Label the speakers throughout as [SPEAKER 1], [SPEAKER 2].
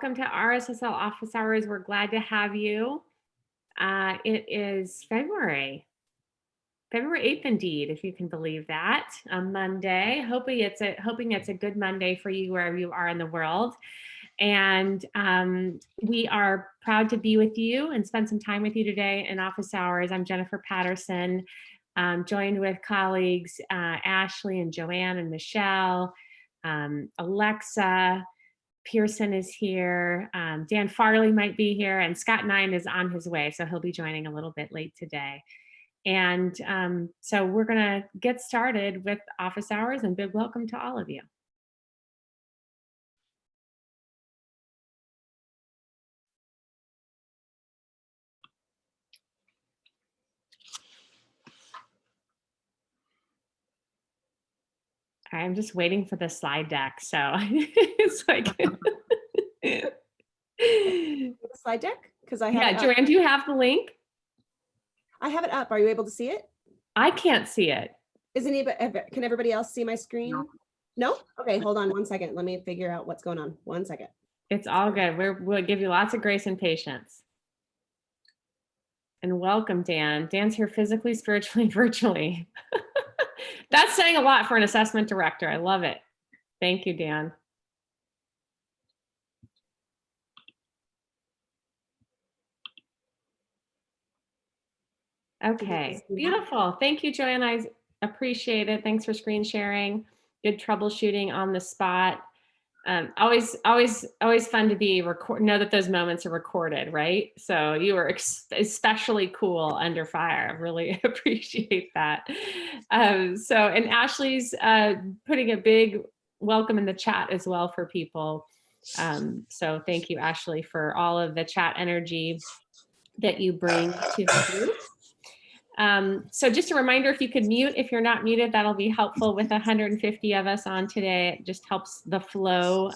[SPEAKER 1] Welcome to RSSL Office Hours. We're glad to have you. It is February 8th, indeed, if you can believe that, a Monday. Hoping it's a good Monday for you wherever you are in the world. And we are proud to be with you and spend some time with you today in office hours. I'm Jennifer Patterson, joined with colleagues Ashley and Joanne and Michelle, Alexa. Pearson is here. Dan Farley might be here, and Scott Nine is on his way, so he'll be joining a little bit late today. And so we're going to get started with office hours, and big welcome to all of you. I'm just waiting for the slide deck, so it's like
[SPEAKER 2] the slide deck, because I have
[SPEAKER 1] yeah. Joanne, do you have the link?
[SPEAKER 2] I have it up. Are you able to see it?
[SPEAKER 1] I can't see it.
[SPEAKER 2] Can everybody else see my screen? No? Okay, hold on 1 second. Let me figure out what's going on. 1 second.
[SPEAKER 1] It's all good. We'll give you lots of grace and patience. And welcome, Dan. Dan's here physically, spiritually, virtually. That's saying a lot for an assessment director. I love it. Thank you, Dan. Okay, beautiful. Thank you, Joanne. I appreciate it. Thanks for screen sharing. Good troubleshooting on the spot. Always fun to be know that those moments are recorded, right? So you were especially cool under fire. I really appreciate that. And Ashley's putting a big welcome in the chat as well for people. So thank you, Ashley, for all of the chat energy that you bring to the group. So just a reminder, if you could mute, if you're not muted, that'll be helpful with 150 of us on today. It just helps the flow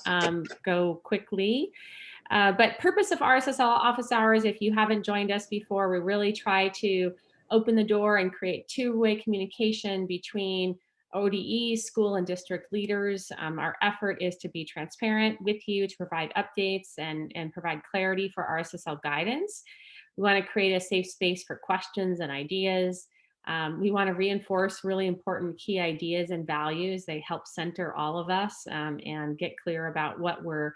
[SPEAKER 1] go quickly. But purpose of RSSL office hours, if you haven't joined us before, we really try to open the door and create two-way communication between ODE, school and district leaders. Our effort is to be transparent with you, to provide updates and provide clarity for RSSL guidance. We want to create a safe space for questions and ideas. We want to reinforce really important key ideas and values. They help center all of us and get clear about what we're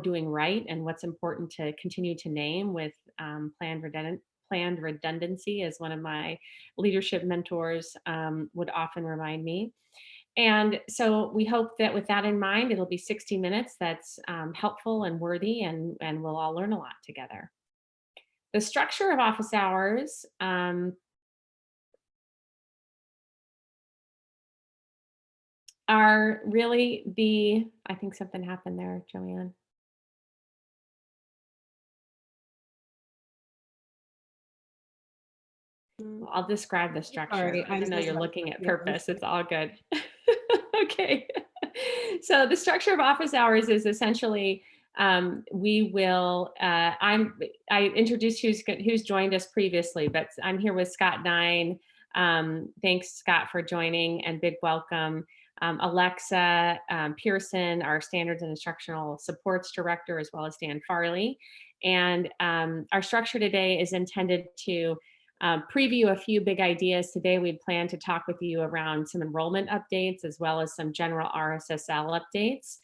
[SPEAKER 1] doing right and what's important to continue to name with planned redundancy, as one of my leadership mentors would often remind me. And so we hope that with that in mind, it'll be 60 minutes that's helpful and worthy, and we'll all learn a lot together. The structure of office hours are really I think something happened there, Joanne. I'll describe the structure.
[SPEAKER 2] Sorry,
[SPEAKER 1] I know you're looking at purpose. It's all good. Okay. So the structure of office hours is essentially we will. I introduced who's joined us previously, but I'm here with Scott Nine. Thanks, Scott, for joining, and big welcome. Alexa Pearson, our Standards and Instructional Supports Director, as well as Dan Farley. And our structure today is intended to preview a few big ideas. Today we plan to talk with you around some enrollment updates as well as some general RSSL updates.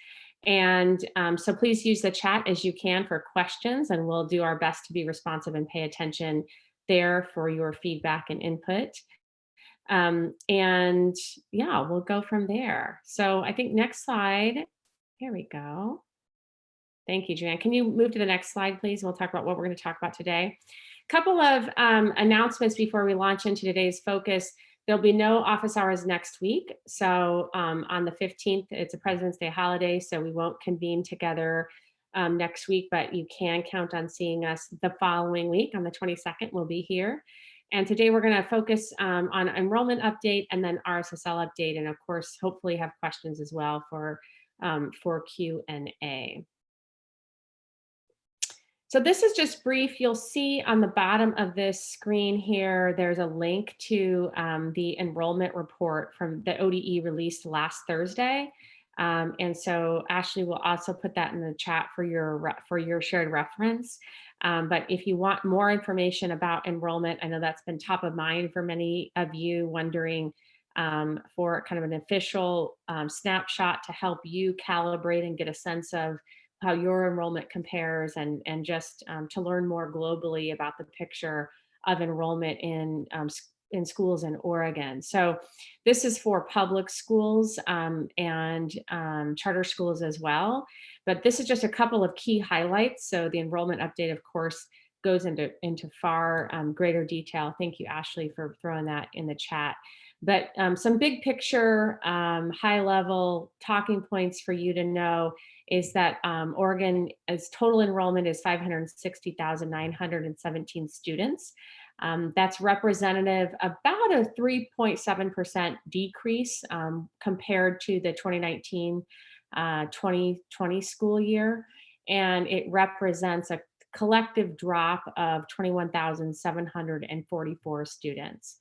[SPEAKER 1] And so please use the chat as you can for questions, and we'll do our best to be responsive and pay attention there for your feedback and input. And yeah, we'll go from there. So I think next slide. Here we go. Thank you, Joanne. Can you move to the next slide, please? We'll talk about what we're going to talk about today. Couple of announcements before we launch into today's focus. There'll be no office hours next week. So on the 15th, it's a President's Day holiday, so we won't convene together next week, but you can count on seeing us the following week. On the 22nd, we'll be here. And today we're going to focus on enrollment update and then RSSL update, and of course, hopefully have questions as well for Q&A. So this is just brief. You'll see on the bottom of this screen here, there's a link to the enrollment report from the ODE released last Thursday. And so Ashley will also put that in the chat for your shared reference. But if you want more information about enrollment, I know that's been top of mind for many of you, wondering for kind of an official snapshot to help you calibrate and get a sense of how your enrollment compares, and just to learn more globally about the picture of enrollment in schools in Oregon. So this is for public schools and charter schools as well. But this is just a couple of key highlights. So the enrollment update, of course, goes into far greater detail. Thank you, Ashley, for throwing that in the chat. But some big picture, high level talking points for you to know is that Oregon's total enrollment is 560,917 students. That's representative about a 3.7% decrease compared to the 2019-2020 school year. And it represents a collective drop of 21,744 students.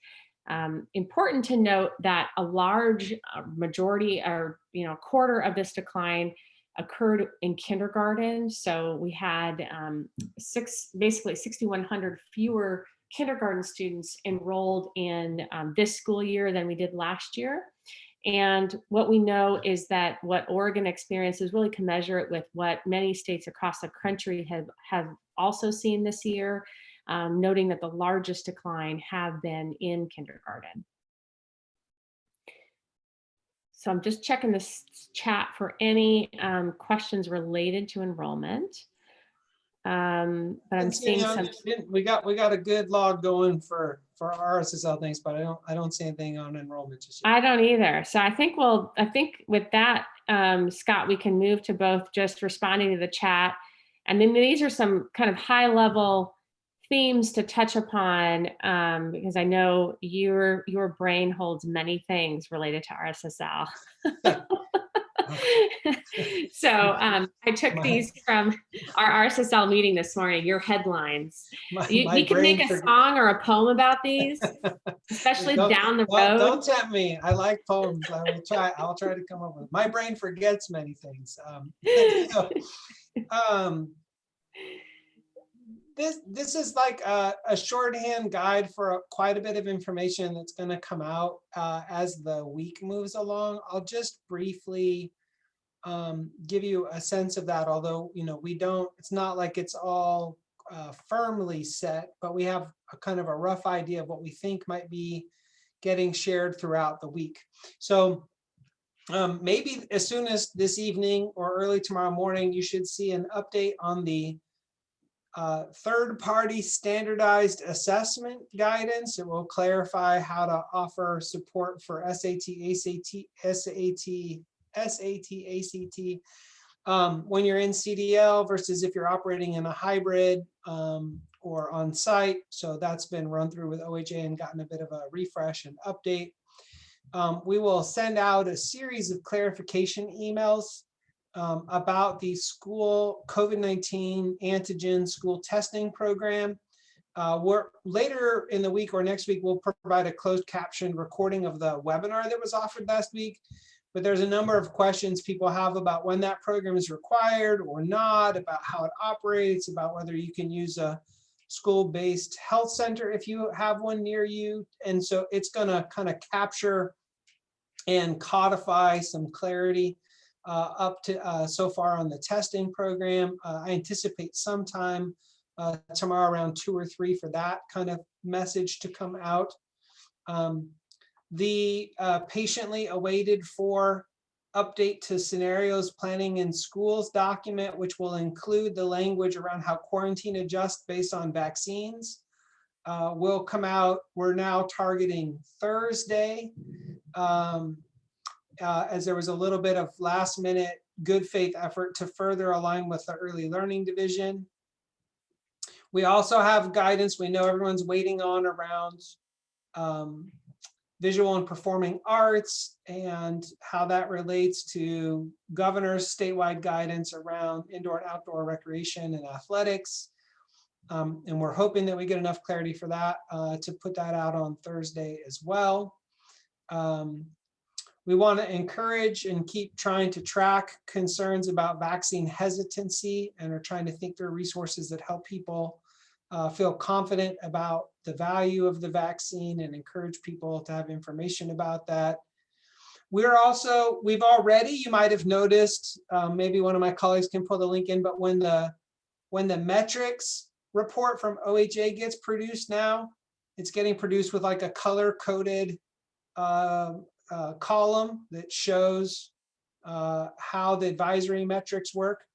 [SPEAKER 1] Important to note that a large majority, or quarter of this decline occurred in kindergarten. So we had basically 6,100 fewer kindergarten students enrolled in this school year than we did last year. And what we know is that what Oregon experiences really commensurate with what many states across the country have also seen this year, noting that the largest decline have been in kindergarten. So I'm just checking this chat for any questions related to enrollment. But I'm seeing some.
[SPEAKER 3] We got a good log going for our RSSL things, but I don't see anything on enrollment just yet.
[SPEAKER 1] I don't either. So I think with that, Scott, we can move to both just responding to the chat, and then these are some kind of high level themes to touch upon, because I know your brain holds many things related to RSSL. So I took these from our RSSL meeting this morning, your headlines. We can make a song or a poem about these, especially down the road.
[SPEAKER 3] Don't tempt me. I like poems. I'll try to come up with. My brain forgets many things. This is like a shorthand guide for quite a bit of information that's going to come out as the week moves along. I'll just briefly give you a sense of that, although it's not like it's all firmly set, but we have a kind of a rough idea of what we think might be getting shared throughout the week. So maybe as soon as this evening or early tomorrow morning, you should see an update on the third-party standardized assessment guidance. It will clarify how to offer support for SAT, ACT when you're in CDL versus if you're operating in a hybrid or on site. So that's been run through with OHA and gotten a bit of a refresh and update. We will send out a series of clarification emails about the school COVID-19 antigen school testing program. Later in the week or next week, we'll provide a closed caption recording of the webinar that was offered last week. But there's a number of questions people have about when that program is required or not, about how it operates, about whether you can use a school-based health center if you have one near you. And so it's going to kind of capture and codify some clarity up to so far on the testing program. I anticipate sometime tomorrow around 2 or 3 for that kind of message to come out. The patiently awaited for update to scenarios planning in schools document, which will include the language around how quarantine adjusts based on vaccines, will come out. We're now targeting Thursday, as there was a little bit of last minute good faith effort to further align with the early learning division. We also have guidance we know everyone's waiting on around visual and performing arts and how that relates to governor's statewide guidance around indoor and outdoor recreation and athletics. And we're hoping that we get enough clarity for that to put that out on Thursday as well. We want to encourage and keep trying to track concerns about vaccine hesitancy and are trying to think through resources that help people feel confident about the value of the vaccine and encourage people to have information about that. We've already, you might have noticed, maybe one of my colleagues can pull the link in, but when the metrics report from OHA gets produced now, it's getting produced with like a color-coded column that shows how the advisory metrics work.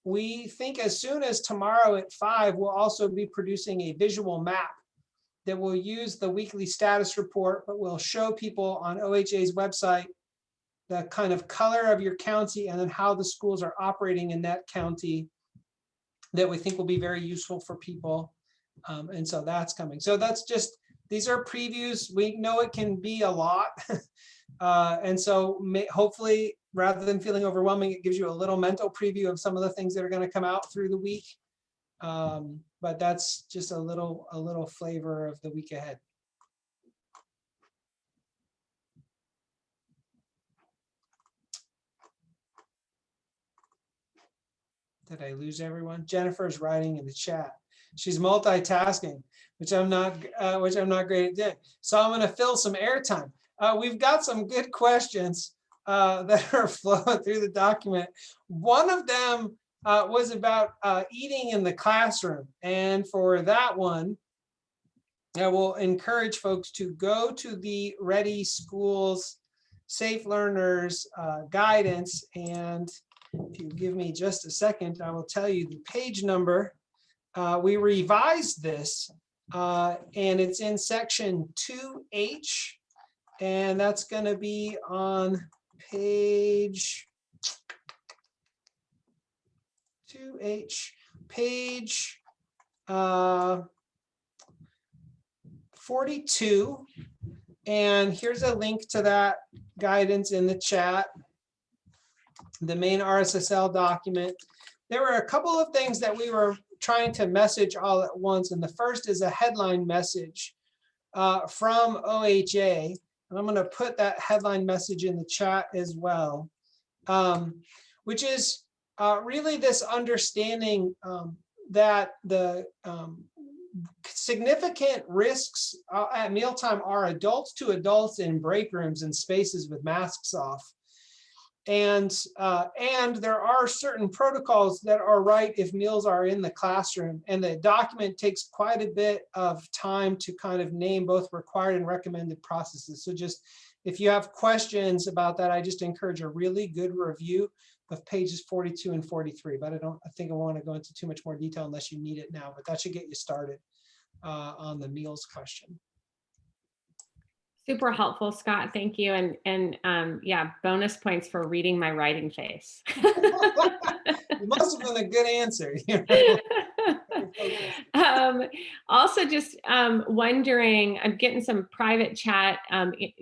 [SPEAKER 3] We think as soon as tomorrow at 5, we'll also be producing a visual map that will use the weekly status report, but will show people on OHA's website the kind of color of your county and then how the schools are operating in that county that we think will be very useful for people. And so that's coming. So that's just, these are previews. We know it can be a lot. And so hopefully, rather than feeling overwhelming, it gives you a little mental preview of some of the things that are going to come out through the week. But that's just a little flavor of the week ahead. Did I lose everyone? Jennifer's writing in the chat. She's multitasking, which I'm not great at doing. So I'm going to fill some airtime. We've got some good questions that are flowing through the document. One of them was about eating in the classroom. And for that one, I will encourage folks to go to the Ready Schools Safe Learners guidance. And if you give me just a second, I will tell you the page number. We revised this and it's in section 2H. And that's going to be on page 2H, page 42. And here's a link to that guidance in the chat, the main RSSL document. There were a couple of things that we were trying to message all at once. And the first is a headline message from OHA. And I'm going to put that headline message in the chat as well, which is really this understanding that the significant risks at mealtime are adults to adults in break rooms and spaces with masks off. And there are certain protocols that are right if meals are in the classroom. And the document takes quite a bit of time to kind of name both required and recommended processes. So just if you have questions about that, I just encourage a really good review of pages 42 and 43. But I think I want to go into too much more detail unless you need it now. But that should get you started on the meals question.
[SPEAKER 1] Super helpful, Scott. Thank you. And yeah, bonus points for reading my writing face.
[SPEAKER 3] You must have been a good answer.
[SPEAKER 1] Also, just wondering, I'm getting some private chat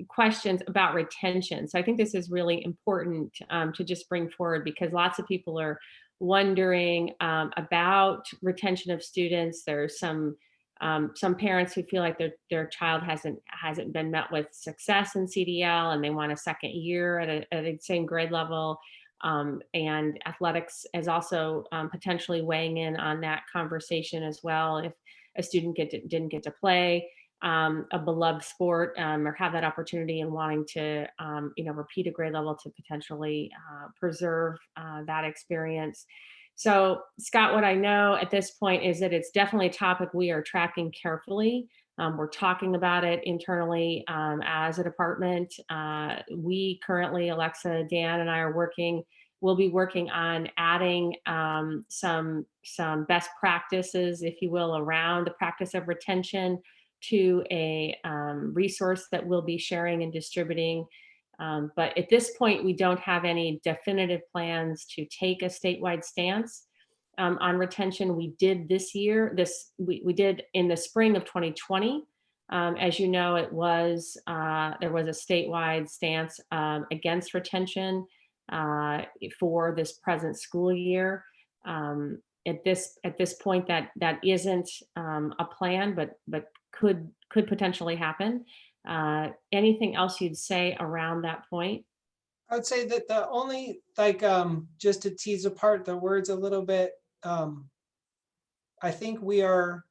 [SPEAKER 1] questions about retention. So I think this is really important to just bring forward because lots of people are wondering about retention of students. There's some parents who feel like their child hasn't been met with success in CDL and they want a second year at the same grade level. And athletics is also potentially weighing in on that conversation as well. If a student didn't get to play a beloved sport or have that opportunity and wanting to repeat a grade level to potentially preserve that experience. So Scott, what I know at this point is that it's definitely a topic we are tracking carefully. We're talking about it internally as a department. We currently, Alexa, Dan, and I we'll be working on adding some best practices, if you will, around the practice of retention to a resource that we'll be sharing and distributing. But at this point, we don't have any definitive plans to take a statewide stance on retention. We did this year, we did in the spring of 2020. As you know, there was a statewide stance against retention for this present school year. At this point, that isn't a plan, but could potentially happen. Anything else you'd say around that point?
[SPEAKER 3] I would say that the only, like, just to tease apart the words a little bit, I think we are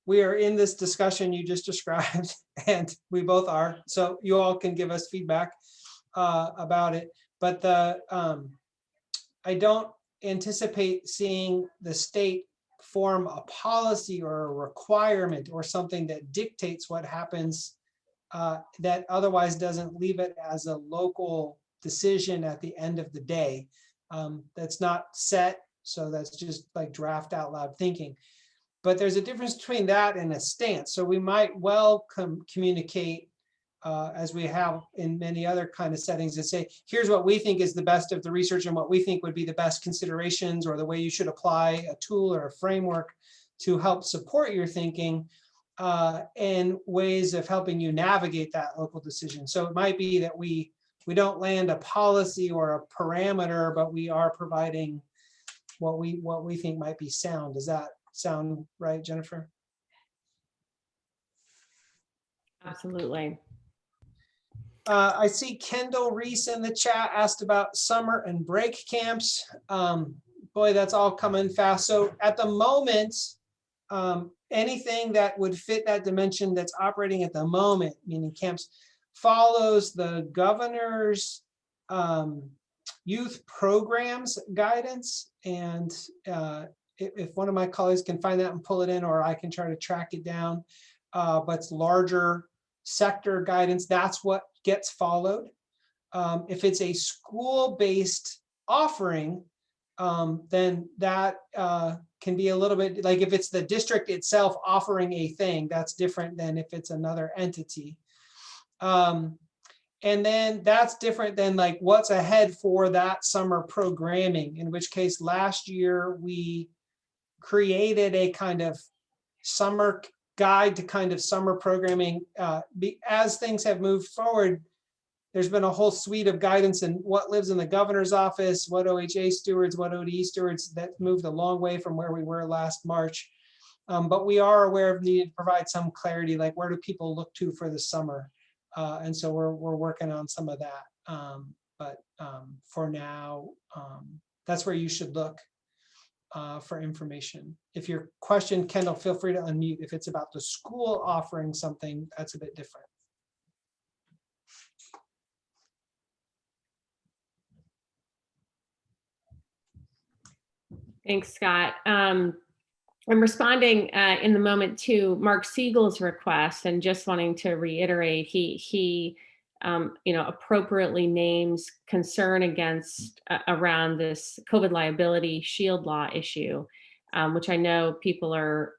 [SPEAKER 3] in this discussion you just described, and we both are. So you all can give us feedback about it. But I don't anticipate seeing the state form a policy or a requirement or something that dictates what happens, that otherwise doesn't leave it as a local decision at the end of the day. That's not set, so that's just like draft out loud thinking. But there's a difference between that and a stance. So we might well communicate, as we have in many other kind of settings, and say, here's what we think is the best of the research and what we think would be the best considerations, or the way you should apply a tool or a framework to help support your thinking, and ways of helping you navigate that local decision. So it might be that we don't land a policy or a parameter, but we are providing what we think might be sound. Does that sound right, Jennifer?
[SPEAKER 1] Absolutely.
[SPEAKER 3] I see Kendall Reese in the chat asked about summer and break camps. Boy, that's all coming fast. So at the moment, anything that would fit that dimension that's operating at the moment, meaning camps, follows the governor's youth programs guidance. And if one of my colleagues can find that and pull it in, or I can try to track it down, but it's larger sector guidance, that's what gets followed. If it's a school-based offering, then that can be a little bit, like if it's the district itself offering a thing, that's different than if it's another entity. And then that's different than like what's ahead for that summer programming, in which case last year we created a kind of summer guide to kind of summer programming. As things have moved forward, there's been a whole suite of guidance and what lives in the governor's office, what OHA stewards, what ODE stewards, that moved a long way from where we were last March. But we are aware of needing to provide some clarity, like where do people look to for the summer? And so we're working on some of that. But for now, that's where you should look for information. If your question, Kendall, feel free to unmute. If it's about the school offering something, that's a bit different.
[SPEAKER 1] Thanks, Scott. I'm responding in the moment to Mark Siegel's request, and just wanting to reiterate, he appropriately names concern against around this COVID liability shield law issue, which I know people are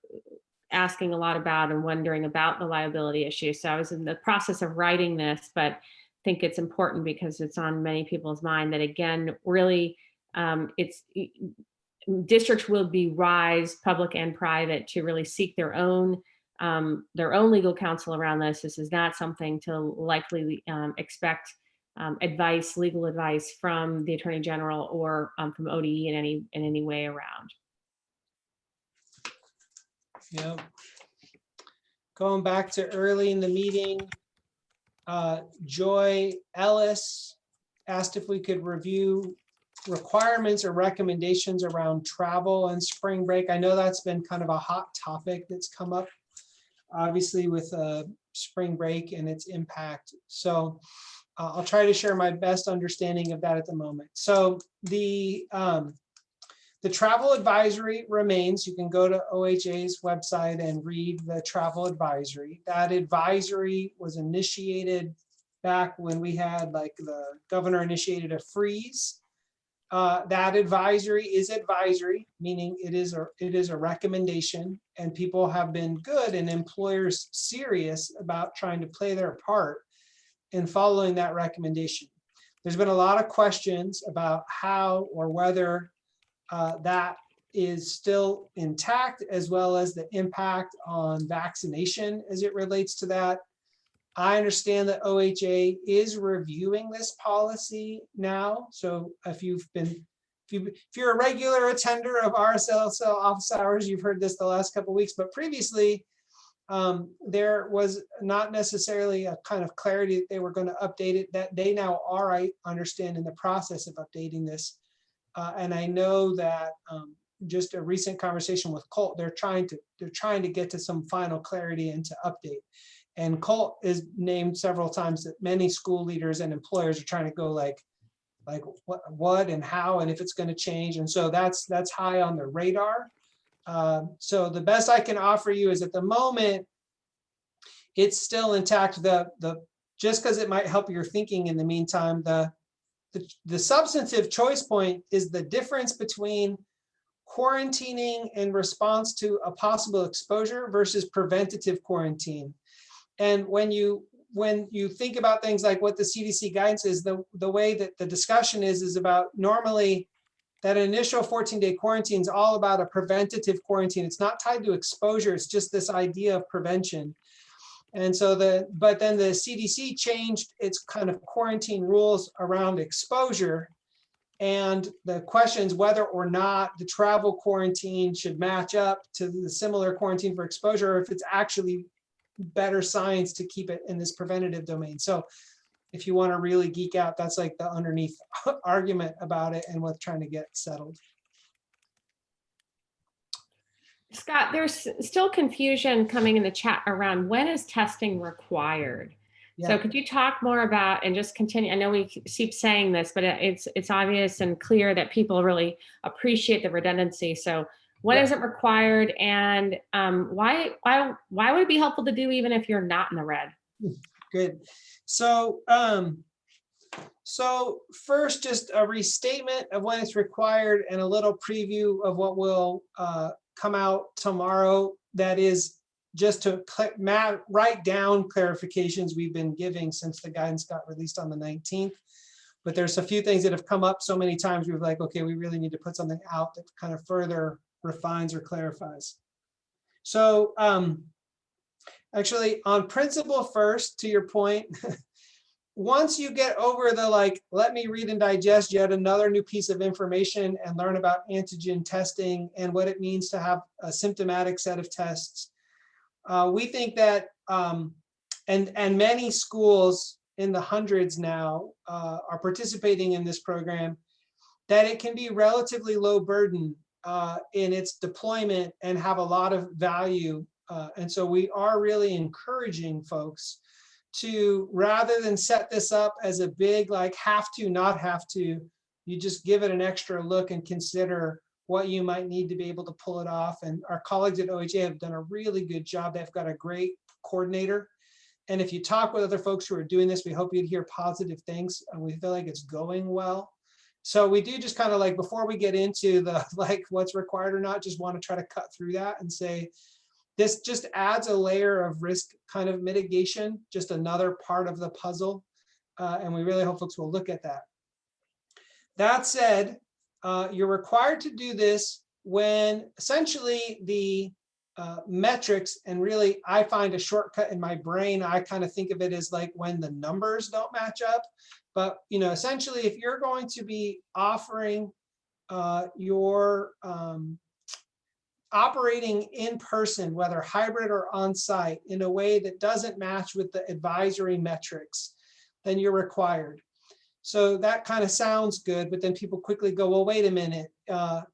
[SPEAKER 1] asking a lot about and wondering about the liability issue. So I was in the process of writing this, but think it's important because it's on many people's mind that, again, really districts will be wise, public and private, to really seek their own legal counsel around this. This is not something to likely expect legal advice from the Attorney General or from ODE in any way around.
[SPEAKER 3] Yeah. Going back to early in the meeting, Joy Ellis asked if we could review requirements or recommendations around travel and spring break. I know that's been kind of a hot topic that's come up, obviously, with spring break and its impact. So I'll try to share my best understanding of that at the moment. So the travel advisory remains. You can go to OHA's website and read the travel advisory. That advisory was initiated back when we had, like, the governor initiated a freeze. That advisory is advisory, meaning it is a recommendation, and people have been good and employers serious about trying to play their part in following that recommendation. There's been a lot of questions about how or whether that is still intact, as well as the impact on vaccination as it relates to that. I understand that OHA is reviewing this policy now. So if you're a regular attender of RSLSL office hours, you've heard this the last couple of weeks, but previously there was not necessarily a kind of clarity that they were going to update it, that they now are, I understand, in the process of updating this. And I know that just a recent conversation with Colt, they're trying to get to some final clarity and to update. And Colt is named several times that many school leaders and employers are trying to go like what and how and if it's going to change. And so that's high on the radar. So the best I can offer you is at the moment, it's still intact. Just because it might help your thinking in the meantime, the substantive choice point is the difference between quarantining in response to a possible exposure versus preventative quarantine. And when you think about things like what the CDC guidance is, the way that the discussion is about normally that initial 14-day quarantine is all about a preventative quarantine. It's not tied to exposure. It's just this idea of prevention. And so but then the CDC changed its kind of quarantine rules around exposure. And the questions whether or not the travel quarantine should match up to the similar quarantine for exposure, or if it's actually better science to keep it in this preventative domain. So if you want to really geek out, that's like the underneath argument about it and what's trying to get settled.
[SPEAKER 1] Scott, there's still confusion coming in the chat around when is testing required?
[SPEAKER 3] Yeah.
[SPEAKER 1] So could you talk more about, and just continue, I know we keep saying this, but it's obvious and clear that people really appreciate the redundancy. So when is it required, and why would it be helpful to do even if you're not in the red?
[SPEAKER 3] Good. So first, just a restatement of when it's required and a little preview of what will come out tomorrow. That is just to write down clarifications we've been giving since the guidance got released on the 19th. But there's a few things that have come up so many times we've like, okay, we really need to put something out that kind of further refines or clarifies. So actually, on principle first, to your point, once you get over the like, let me read and digest yet another new piece of information and learn about antigen testing and what it means to have a symptomatic set of tests, we think that, and many schools in the hundreds now are participating in this program, that it can be relatively low burden in its deployment and have a lot of value. And so we are really encouraging folks to, rather than set this up as a big, like have to, not have to, you just give it an extra look and consider what you might need to be able to pull it off. And our colleagues at OHA have done a really good job. They've got a great coordinator. And if you talk with other folks who are doing this, we hope you'd hear positive things, and we feel like it's going well. So we do just kind of like, before we get into the like what's required or not, just want to try to cut through that and say, this just adds a layer of risk kind of mitigation, just another part of the puzzle. And we really hope folks will look at that. That said, you're required to do this when essentially the metrics, and really I find a shortcut in my brain, I kind of think of it as like when the numbers don't match up. But essentially, if you're going to be offering your operating in person, whether hybrid or on-site, in a way that doesn't match with the advisory metrics, then you're required. So that kind of sounds good, but then people quickly go, well, wait a minute.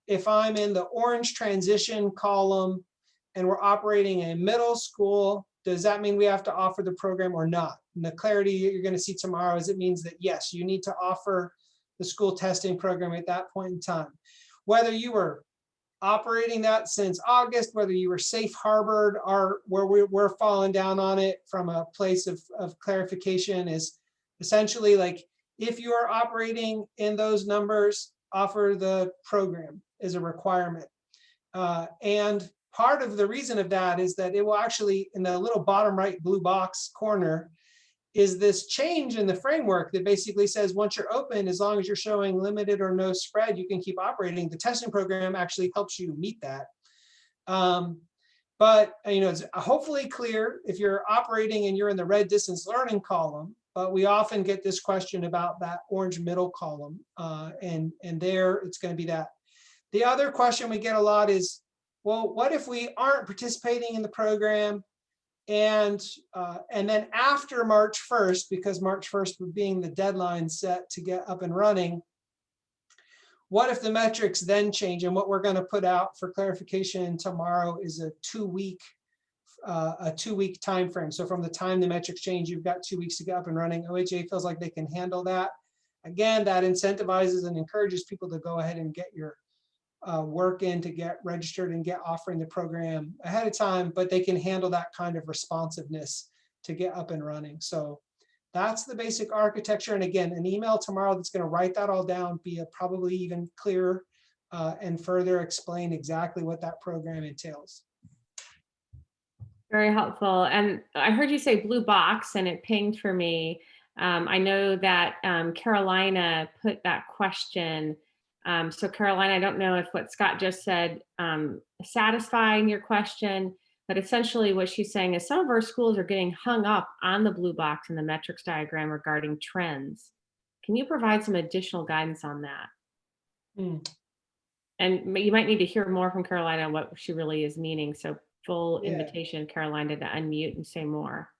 [SPEAKER 3] If I'm in the orange transition column and we're operating a middle school, does that mean we have to offer the program or not? And the clarity you're going to see tomorrow is it means that, yes, you need to offer the school testing program at that point in time. Whether you were operating that since August, whether you were safe harbored, or where we're falling down on it from a place of clarification is essentially like, if you are operating in those numbers, offer the program is a requirement. And part of the reason of that is that it will actually, in the little bottom right blue box corner, is this change in the framework that basically says once you're open, as long as you're showing limited or no spread, you can keep operating. The testing program actually helps you meet that. But it's hopefully clear if you're operating and you're in the red distance learning column, but we often get this question about that orange middle column, and there it's going to be that. The other question we get a lot is, well, what if we aren't participating in the program And then after March 1st, because March 1st being the deadline set to get up and running, what if the metrics then change? And what we're going to put out for clarification tomorrow is a 2-week time frame. So from the time the metrics change, you've got 2 weeks to get up and running. OHA feels like they can handle that. Again, that incentivizes and encourages people to go ahead and get your work in, to get registered and get offering the program ahead of time, but they can handle that kind of responsiveness to get up and running. So that's the basic architecture. And again, an email tomorrow that's going to write that all down, be probably even clearer and further explain exactly what that program entails.
[SPEAKER 1] Very helpful. And I heard you say blue box and it pinged for me. I know that Carolina put that question. So Carolina, I don't know if what Scott just said satisfying your question, but essentially what she's saying is some of our schools are getting hung up on the blue box in the metrics diagram regarding trends. Can you provide some additional guidance on that? And you might need to hear more from Carolina on what she really is meaning. So full invitation, Carolina, to unmute and say more.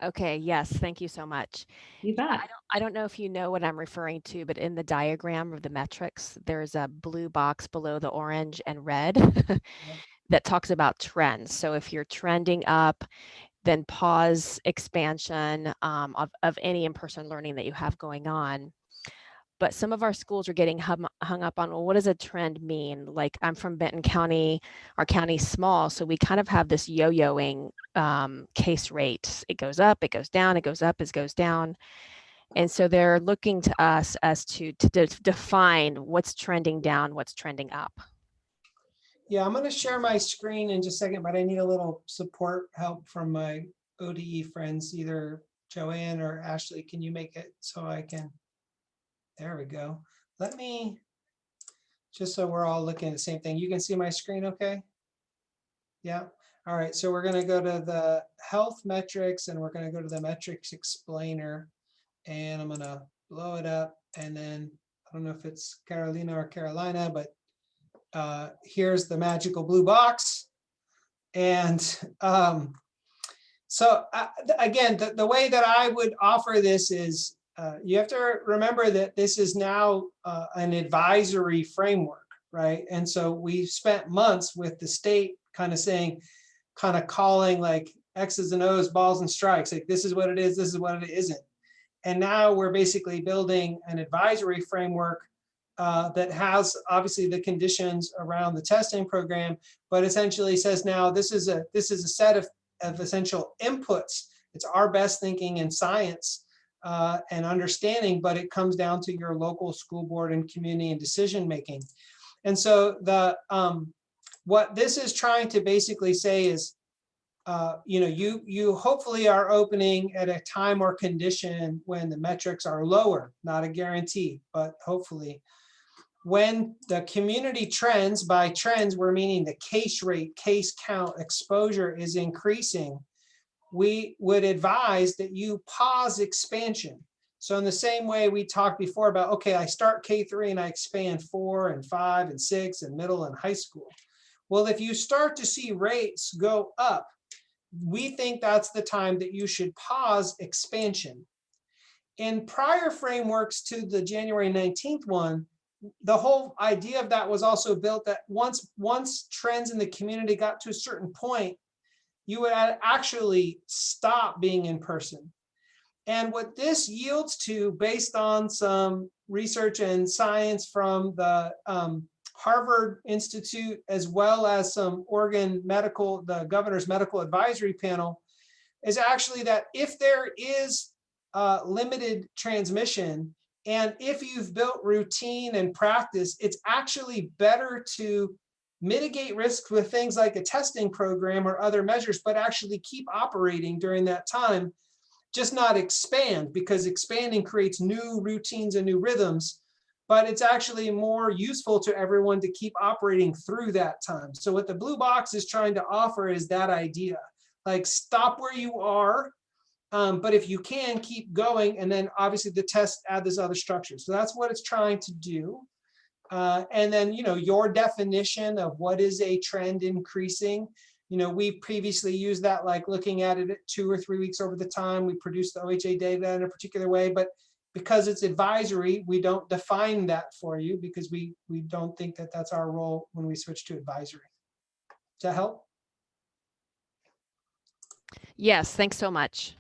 [SPEAKER 4] Okay, yes, thank you so much.
[SPEAKER 1] You bet.
[SPEAKER 4] I don't know if you know what I'm referring to, but in the diagram of the metrics, there's a blue box below the orange and red that talks about trends. So if you're trending up, then pause expansion of any in-person learning that you have going on. But some of our schools are getting hung up on, well, what does a trend mean? Like I'm from Benton County, our county's small, so we kind of have this yo-yoing case rate. It goes up, it goes down, it goes up, it goes down. And so they're looking to us as to define what's trending down, what's trending up.
[SPEAKER 3] Yeah, I'm going to share my screen in just a second, but I need a little support help from my ODE friends, either Joanne or Ashley. Can you make it so I can? There we go. Let me, just so we're all looking at the same thing. You can see my screen okay? Yeah. All right. So we're going to go to the health metrics and we're going to go to the metrics explainer. And I'm going to blow it up. And then I don't know if it's Carolina or Carolina, but here's the magical blue box. And so again, the way that I would offer this is you have to remember that this is now an advisory framework, right? And so we spent months with the state kind of saying, kind of calling like X's and O's, balls and strikes, like this is what it is, this is what it isn't. And now we're basically building an advisory framework that has obviously the conditions around the testing program, but essentially says now this is a set of essential inputs. It's our best thinking in science and understanding, but it comes down to your local school board and community and decision making. And so the what this is trying to basically say is, you hopefully are opening at a time or condition when the metrics are lower, not a guarantee, but hopefully. When the community trends, by trends we're meaning the case rate, case count, exposure is increasing, we would advise that you pause expansion. So in the same way we talked before about, okay, I start K3 and I expand 4 and 5 and 6 and middle and high school. Well, if you start to see rates go up, we think that's the time that you should pause expansion. In prior frameworks to the January 19th one, the whole idea of that was also built that once trends in the community got to a certain point, you would actually stop being in person. And what this yields to, based on some research and science from the Harvard Institute, as well as some Oregon medical, the governor's medical advisory panel, is actually that if there is limited transmission, and if you've built routine and practice, it's actually better to mitigate risks with things like a testing program or other measures, but actually keep operating during that time, just not expand, because expanding creates new routines and new rhythms, but it's actually more useful to everyone to keep operating through that time. So what the blue box is trying to offer is that idea, like stop where you are, but if you can, keep going, and then obviously the test add this other structure. So that's what it's trying to do. And then, your definition of what is a trend increasing, we previously used that, like looking at it at 2 or 3 weeks over the time. We produce the OHA data in a particular way, but because it's advisory, we don't define that for you because we don't think that that's our role when we switch to advisory. Does that help?
[SPEAKER 4] Yes, thanks so much.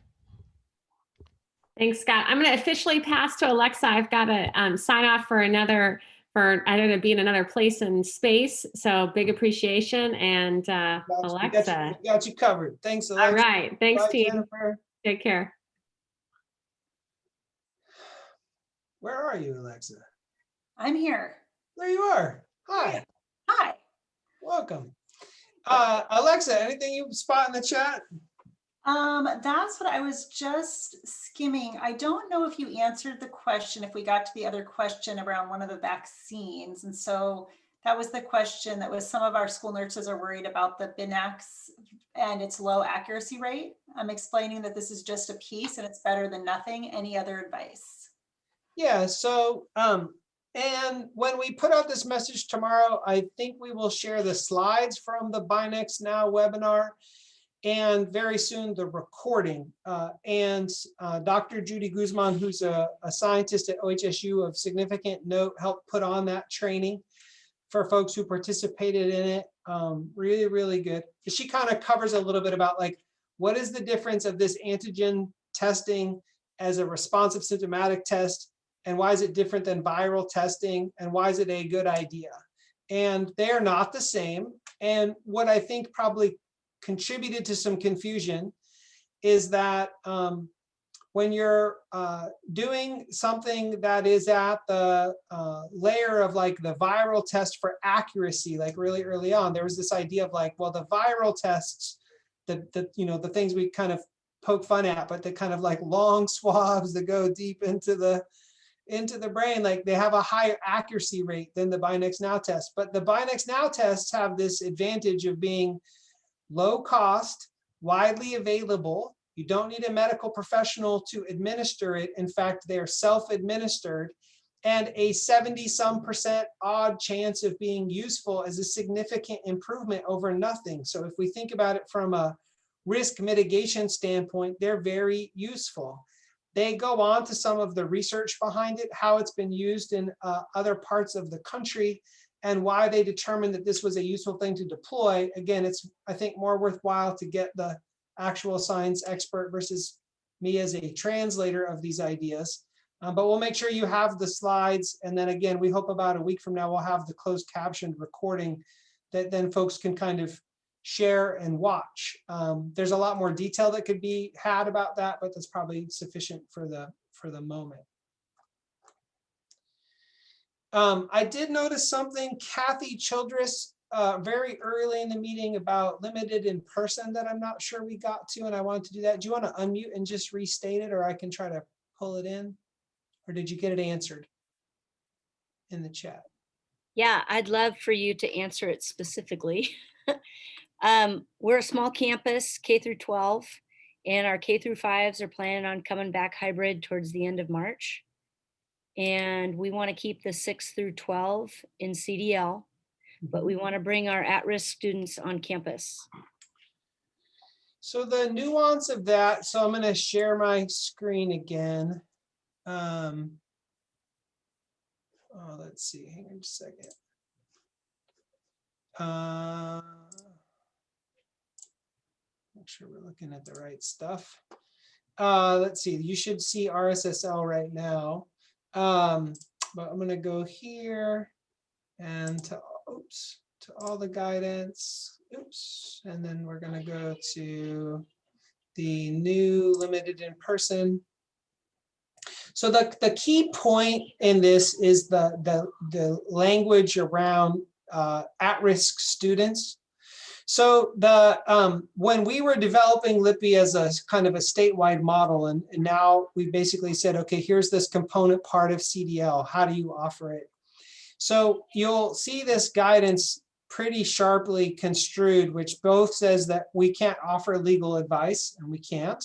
[SPEAKER 1] Thanks, Scott. I'm going to officially pass to Alexa. I've got to sign off for I don't know, be in another place and space. So big appreciation. And Alexa.
[SPEAKER 3] We got you covered. Thanks, Alexa.
[SPEAKER 1] All right. Thanks,
[SPEAKER 3] Bye,
[SPEAKER 1] team.
[SPEAKER 3] Jennifer.
[SPEAKER 1] Take care.
[SPEAKER 3] Where are you, Alexa?
[SPEAKER 5] I'm here.
[SPEAKER 3] There you are. Hi.
[SPEAKER 5] Hi.
[SPEAKER 3] Welcome. Alexa, anything you spot in the chat?
[SPEAKER 5] That's what I was just skimming. I don't know if you answered the question, if we got to the other question around one of the vaccines. And so that was the question that was, some of our school nurses are worried about the Binax and its low accuracy rate. I'm explaining that this is just a piece and it's better than nothing. Any other advice?
[SPEAKER 3] Yeah, so and when we put out this message tomorrow, I think we will share the slides from the Binax Now webinar, and very soon the recording. Dr. Judy Guzman, who's a scientist at OHSU of significant note, helped put on that training for folks who participated in it. Really, really good. She kind of covers a little bit about like, what is the difference of this antigen testing as a responsive symptomatic test, and why is it different than viral testing, and why is it a good idea? And they're not the same. And what I think probably contributed to some confusion is that when you're doing something that is at the layer of like the viral test for accuracy, like really early on, there was this idea of like, well, the viral tests, the things we kind of poke fun at, but the kind of like long swabs that go deep into the brain, like they have a higher accuracy rate than the Binax Now test. But the Binax Now tests have this advantage of being low cost, widely available. You don't need a medical professional to administer it. In fact, they are self-administered, and a 70-some% odd chance of being useful is a significant improvement over nothing. So if we think about it from a risk mitigation standpoint, they're very useful. They go on to some of the research behind it, how it's been used in other parts of the country, and why they determined that this was a useful thing to deploy. Again, it's, I think, more worthwhile to get the actual science expert versus me as a translator of these ideas. But we'll make sure you have the slides. And then again, we hope about a week from now, we'll have the closed captioned recording that then folks can kind of share and watch. There's a lot more detail that could be had about that, but that's probably sufficient for the moment. I did notice something, Kathy Childress, very early in the meeting about limited in person that I'm not sure we got to, and I wanted to do that. Do you want to unmute and just restate it, or I can try to pull it in? Or did you get it answered in the chat?
[SPEAKER 6] Yeah, I'd love for you to answer it specifically. We're a small campus, K through 12, and our K through 5s are planning on coming back hybrid towards the end of March. And we want to keep the 6 through 12 in CDL, but we want to bring our at-risk students on campus.
[SPEAKER 3] So the nuance of that, so I'm going to share my screen again. Let's see, hang on just a second. Make sure we're looking at the right stuff. Let's see, you should see RSSL right now. But I'm going to go here and to all the guidance. Oops. And then we're going to go to the new limited in person. So the key point in this is the language around at-risk students. So when we were developing LIPI as a kind of a statewide model, and now we basically said, okay, here's this component part of CDL. How do you offer it? So you'll see this guidance pretty sharply construed, which both says that we can't offer legal advice, and we can't,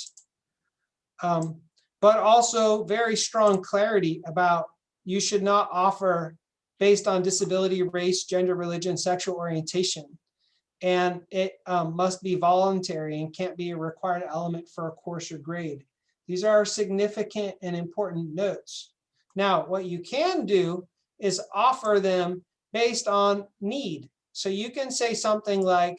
[SPEAKER 3] but also very strong clarity about you should not offer based on disability, race, gender, religion, sexual orientation. and it must be voluntary and can't be a required element for a course or grade. These are significant and important notes. Now, what you can do is offer them based on need. So you can say something like,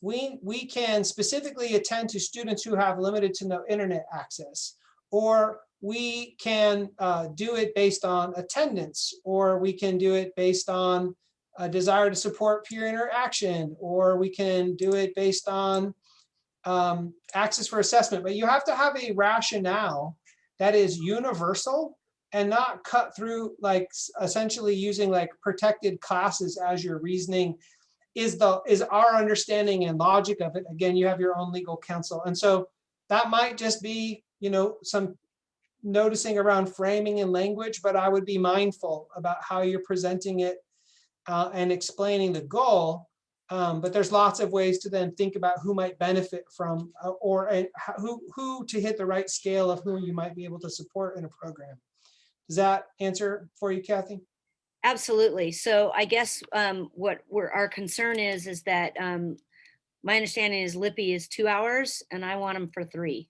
[SPEAKER 3] we can specifically attend to students who have limited to no internet access, or we can do it based on attendance, or we can do it based on a desire to support peer interaction, or we can do it based on access for assessment. But you have to have a rationale that is universal and not cut through, like essentially using like protected classes as your reasoning is our understanding and logic of it. Again, you have your own legal counsel. And so that might just be, some noticing around framing and language, but I would be mindful about how you're presenting it and explaining the goal. But there's lots of ways to then think about who might benefit from who to hit the right scale of who you might be able to support in a program. Does that answer for you, Kathy?
[SPEAKER 6] Absolutely. So I guess our concern is that my understanding is Lippy is 2 hours and I want them for 3.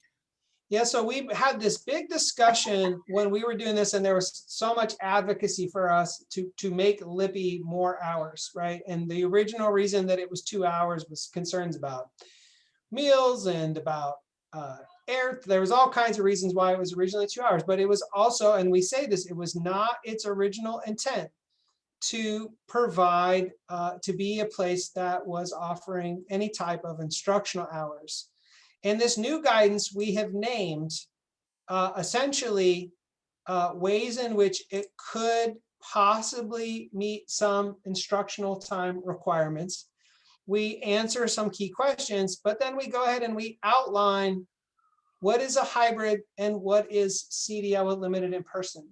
[SPEAKER 3] Yeah, so we had this big discussion when we were doing this, and there was so much advocacy for us to make Lippy more hours, right? And the original reason that it was 2 hours was concerns about meals and about air. There was all kinds of reasons why it was originally 2 hours, but it was also, and we say this, it was not its original intent to provide, to be a place that was offering any type of instructional hours. In this new guidance, we have named essentially ways in which it could possibly meet some instructional time requirements. We answer some key questions, but then we go ahead and we outline what is a hybrid and what is CDL with limited in person.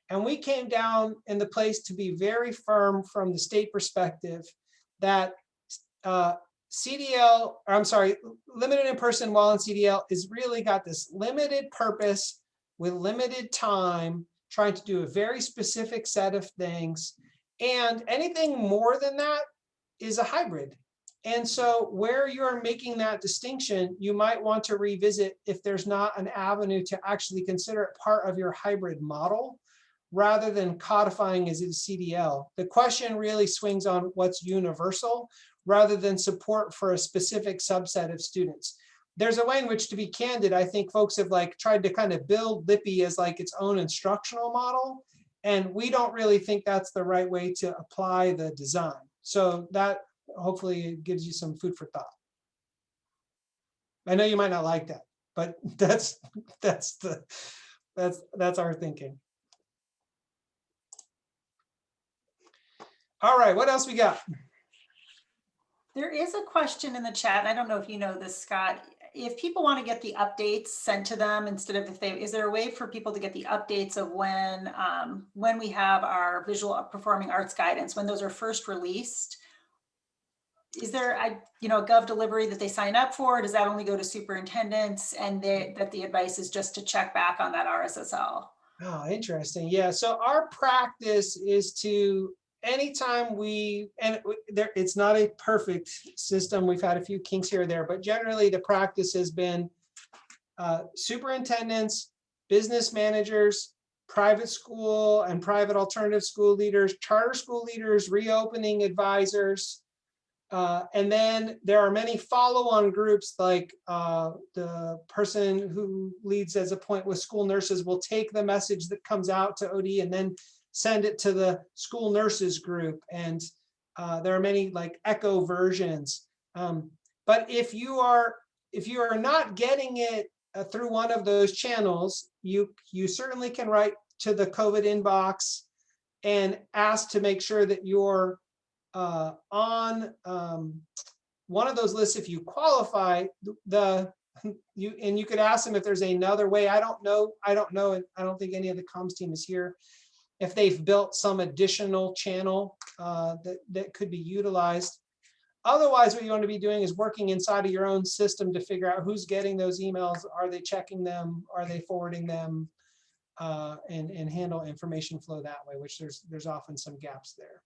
[SPEAKER 3] And we came down in the place to be very firm from the state perspective that limited in person while in CDL is really got this limited purpose with limited time, trying to do a very specific set of things. And anything more than that is a hybrid. And so where you're making that distinction, you might want to revisit if there's not an avenue to actually consider it part of your hybrid model, rather than codifying as a CDL. The question really swings on what's universal rather than support for a specific subset of students. There's a way in which, to be candid, I think folks have tried to kind of build Lippy as its own instructional model, and we don't really think that's the right way to apply the design. So that hopefully gives you some food for thought. I know you might not like that, but that's our thinking. All right, what else we got?
[SPEAKER 5] There is a question in the chat. I don't know if you know this, Scott. If people want to get the updates sent to them instead of is there a way for people to get the updates of when we have our visual performing arts guidance, when those are first released? Is there a Gov delivery that they sign up for? Does that only go to superintendents, and that the advice is just to check back on that RSSL?
[SPEAKER 3] Oh, interesting. Yeah. So our practice is to, anytime it's not a perfect system. We've had a few kinks here or there, but generally the practice has been superintendents, business managers, private school and private alternative school leaders, charter school leaders, reopening advisors. And then there are many follow-on groups, like the person who leads as a point with school nurses will take the message that comes out to OD and then send it to the school nurses group. And there are many echo versions. But if you are not getting it through one of those channels, you certainly can write to the COVID inbox and ask to make sure that you're on one of those lists. If you qualify, you could ask them if there's another way. I don't know. I don't think any of the comms team is here, if they've built some additional channel that could be utilized. Otherwise, what you want to be doing is working inside of your own system to figure out who's getting those emails. Are they checking them? Are they forwarding them? And handle information flow that way, which there's often some gaps there.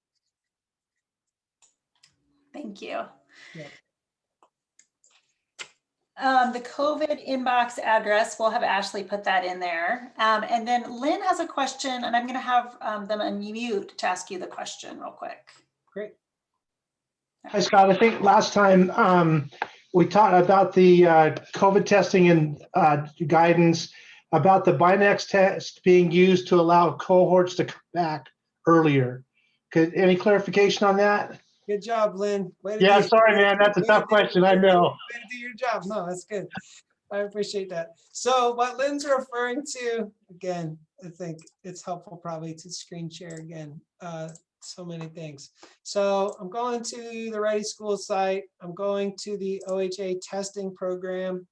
[SPEAKER 5] Thank you.
[SPEAKER 3] Yeah.
[SPEAKER 5] The COVID inbox address, we'll have Ashley put that in there. And then Lynn has a question, and I'm going to have them unmute to ask you the question real quick.
[SPEAKER 3] Great.
[SPEAKER 7] Hi, Scott. I think last time we talked about the COVID testing and guidance about the Binax test being used to allow cohorts to come back earlier. Any clarification on that?
[SPEAKER 3] Good job, Lynn. Way to
[SPEAKER 7] Yeah,
[SPEAKER 3] do-
[SPEAKER 7] sorry,
[SPEAKER 3] way to
[SPEAKER 7] man.
[SPEAKER 3] do-
[SPEAKER 7] That's a
[SPEAKER 3] way to
[SPEAKER 7] tough
[SPEAKER 3] do-
[SPEAKER 7] question. I know.
[SPEAKER 3] Way to do your job. No, that's good. I appreciate that. So what Lynn's referring to, again, I think it's helpful probably to screen share again. So many things. So I'm going to the Ready School site. I'm going to the OHA testing program.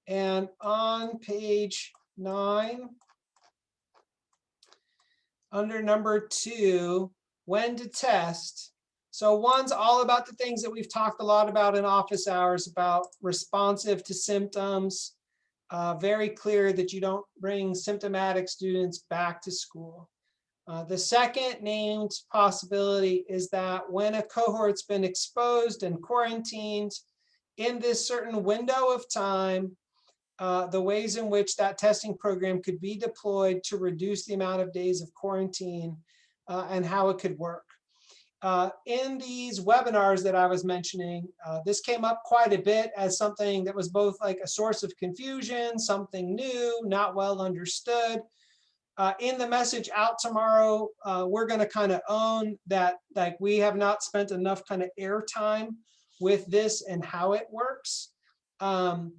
[SPEAKER 3] And on page 9, under number 2, when to test. So 1's all about the things that we've talked a lot about in office hours, about responsive to symptoms, very clear that you don't bring symptomatic students back to school. The second named possibility is that when a cohort's been exposed and quarantined in this certain window of time, the ways in which that testing program could be deployed to reduce the amount of days of quarantine and how it could work. In these webinars that I was mentioning, this came up quite a bit as something that was both like a source of confusion, something new, not well understood. In the message out tomorrow, we're going to kind of own that, like, we have not spent enough kind of airtime with this and how it works. And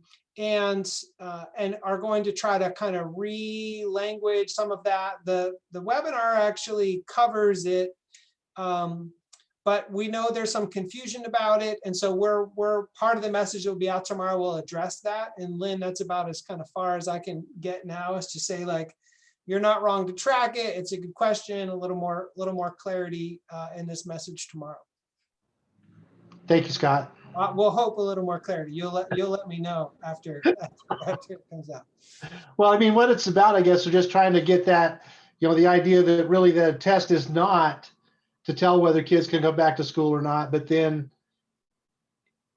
[SPEAKER 3] are going to try to kind of re-language some of that. The webinar actually covers it, but we know there's some confusion about it, and so we're part of the message that will be out tomorrow will address that. And Lynn, that's about as kind of far as I can get now, is to say, like, you're not wrong to track it. It's a good question. A little more clarity in this message tomorrow.
[SPEAKER 7] Thank you, Scott.
[SPEAKER 3] We'll hope a little more clarity. You'll let me know after it comes out.
[SPEAKER 7] Well, I mean, what it's about, I guess, we're just trying to get that, the idea that really the test is not to tell whether kids can go back to school or not, but then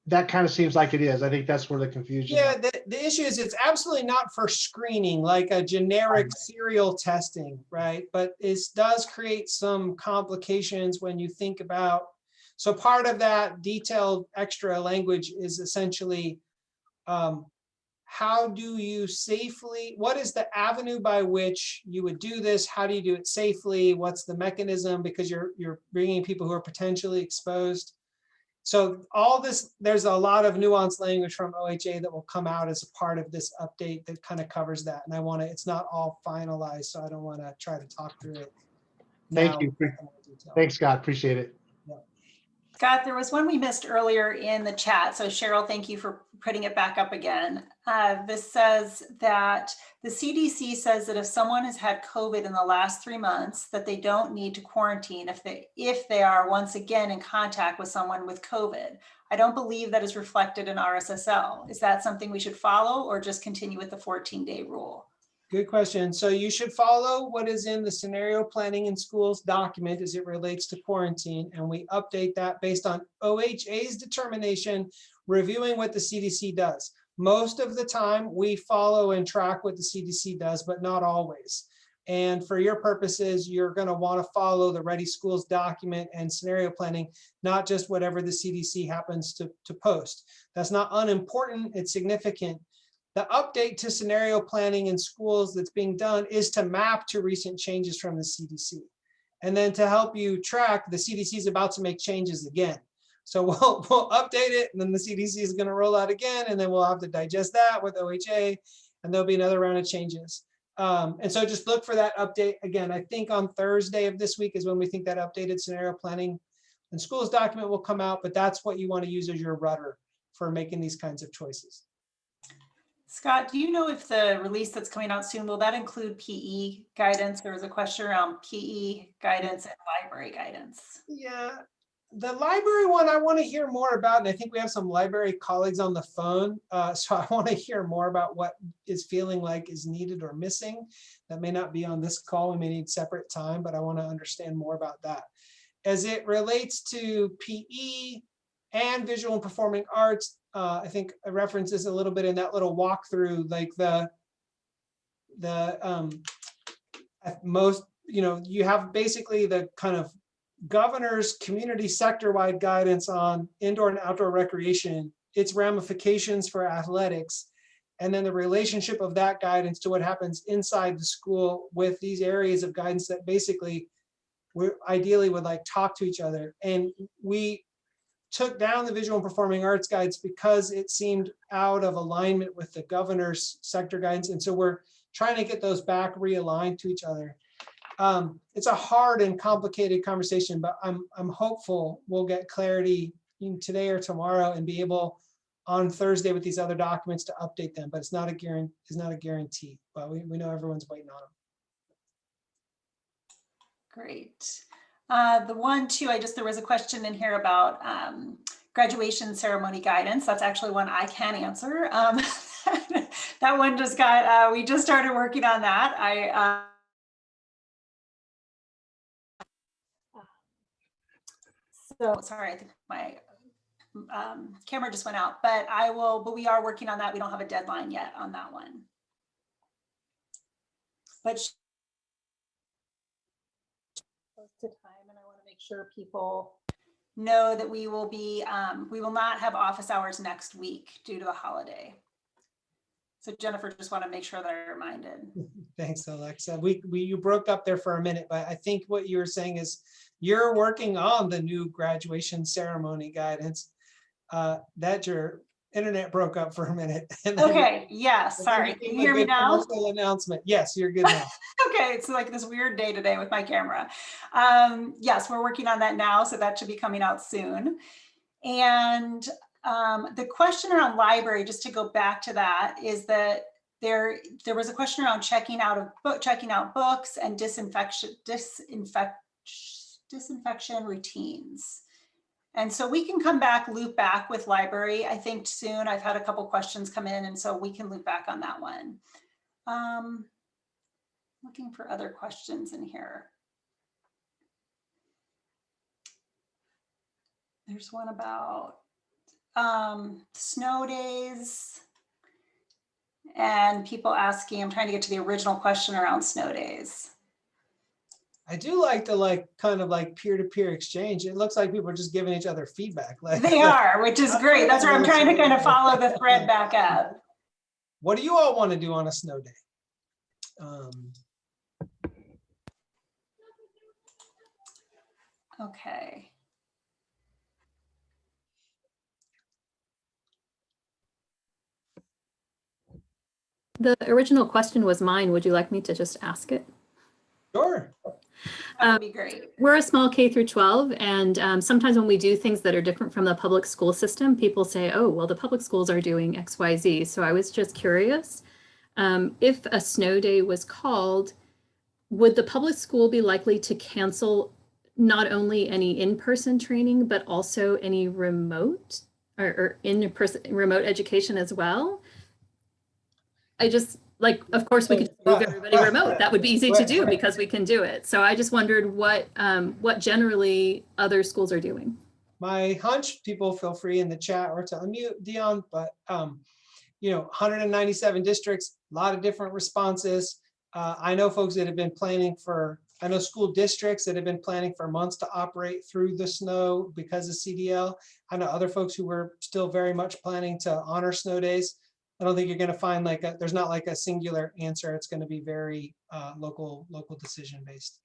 [SPEAKER 7] that kind of seems like it is. I think that's where the confusion.
[SPEAKER 3] Yeah, the issue is it's absolutely not for screening, like a generic serial testing, right? But it does create some complications when you think about. So part of that detailed extra language is essentially how do you safely, what is the avenue by which you would do this? How do you do it safely? What's the mechanism? Because you're bringing people who are potentially exposed. So all this, there's a lot of nuanced language from OHA that will come out as a part of this update that kind of covers that. And it's not all finalized, so I don't want to try to talk through it.
[SPEAKER 7] Thank you. Thanks, Scott. Appreciate it.
[SPEAKER 5] Scott, there was one we missed earlier in the chat. So Cheryl, thank you for putting it back up again. This says that the CDC says that if someone has had COVID in the last 3 months, that they don't need to quarantine if they are once again in contact with someone with COVID. I don't believe that is reflected in RSSL. Is that something we should follow or just continue with the 14-day rule?
[SPEAKER 3] Good question. So you should follow what is in the scenario planning in schools document as it relates to quarantine. And we update that based on OHA's determination, reviewing what the CDC does. Most of the time we follow and track what the CDC does, but not always. And for your purposes, you're going to want to follow the Ready Schools document and scenario planning, not just whatever the CDC happens to post. That's not unimportant, it's significant. The update to scenario planning in schools that's being done is to map to recent changes from the CDC. And then to help you track, the CDC is about to make changes again. So we'll update it, and then the CDC is going to roll out again, and then we'll have to digest that with OHA, and there'll be another round of changes. And so just look for that update. Again, I think on Thursday of this week is when we think that updated scenario planning and schools document will come out, but that's what you want to use as your rudder for making these kinds of choices.
[SPEAKER 5] Scott, do you know if the release that's coming out soon, will that include PE guidance? There was a question around PE guidance and library guidance.
[SPEAKER 3] Yeah, the library one I want to hear more about, and I think we have some library colleagues on the phone. So I want to hear more about what is feeling like is needed or missing. That may not be on this call. We may need separate time, but I want to understand more about that. As it relates to PE and visual and performing arts. I think I referenced this a little bit in that little walkthrough, like at most, you have basically the kind of governor's community sector-wide guidance on indoor and outdoor recreation, its ramifications for athletics, and then the relationship of that guidance to what happens inside the school with these areas of guidance that basically we ideally would like talk to each other. And we took down the visual and performing arts guides because it seemed out of alignment with the governor's sector guidance. And so we're trying to get those back realigned to each other. It's a hard and complicated conversation, but I'm hopeful we'll get clarity today or tomorrow and be able on Thursday with these other documents to update them. But it's not a guarantee. But we know everyone's waiting on them.
[SPEAKER 5] Great. The one too, there was a question in here about graduation ceremony guidance. That's actually one I can answer. That one just got, we just started working on that. So sorry, I think my camera just went out, but we are working on that. We don't have a deadline yet on that one. But close to time, and I want to make sure people know that we will not have office hours next week due to the holiday. So Jennifer, just want to make sure that I'm reminded.
[SPEAKER 3] Thanks, Alexa. You broke up there for a minute, but I think what you were saying is you're working on the new graduation ceremony guidance. That your internet broke up for a minute.
[SPEAKER 5] Okay, yes, sorry. Can you hear me now?
[SPEAKER 3] Announcement. Yes, you're good now.
[SPEAKER 5] Okay, it's like this weird day today with my camera. Yes, we're working on that now, so that should be coming out soon. And the question around library, just to go back to that, is that there was a question around checking out books and disinfection routines. And so we can loop back with library, I think soon. I've had a couple questions come in, and so we can loop back on that one. Looking for other questions in here. There's one about snow days and people asking, I'm trying to get to the original question around snow days.
[SPEAKER 3] I do like the kind of peer-to-peer exchange. It looks like people are just giving each other feedback.
[SPEAKER 5] They are, which is great. That's where I'm trying to kind of follow the thread back up.
[SPEAKER 3] What do you all want to do on a snow day?
[SPEAKER 5] Okay.
[SPEAKER 8] The original question was mine. Would you like me to just ask it?
[SPEAKER 3] Sure.
[SPEAKER 5] That would be great.
[SPEAKER 8] We're a small K through 12, and sometimes when we do things that are different from the public school system, people say, oh, well, the public schools are doing X, Y, Z. So I was just curious, if a snow day was called, would the public school be likely to cancel not only any in-person training, but also any remote or in-person remote education as well? I just, of course, we could move everybody remote. That would be easy to do because we can do it. So I just wondered what generally other schools are doing.
[SPEAKER 3] My hunch, people feel free in the chat or to unmute, Dion, but 197 districts, a lot of different responses. I know folks that have been planning I know school districts that have been planning for months to operate through the snow because of CDL. I know other folks who were still very much planning to honor snow days. I don't think you're going to find there's not a singular answer. It's going to be very local decision based.